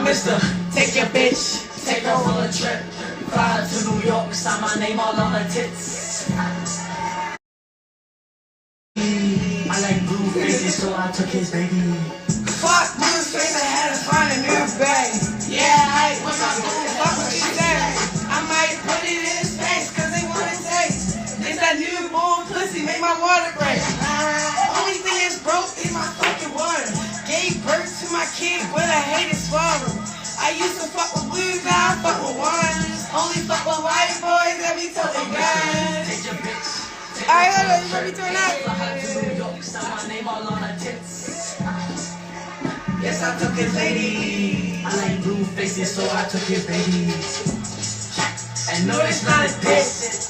Mister, take your bitch, take her on a trip. Fly to New York, sign my name all on her tits. I like blue faces, so I took his baby. Fuck blue face, I had to find a new bag. Yeah, what's up? Fuck what you said. I might put it in his face, cause they wanna taste. It's that newborn pussy, make my water break. Only thing that's broke is my fucking water. Gave birth to my kid with a hated swallow. I used to fuck with blues, now I fuck with ones. Only fuck with white boys that be toting guns. Alright, hold on, you want me to turn up? Yes, I took his lady. I like blue faces, so I took his baby. And no, it's not a diss.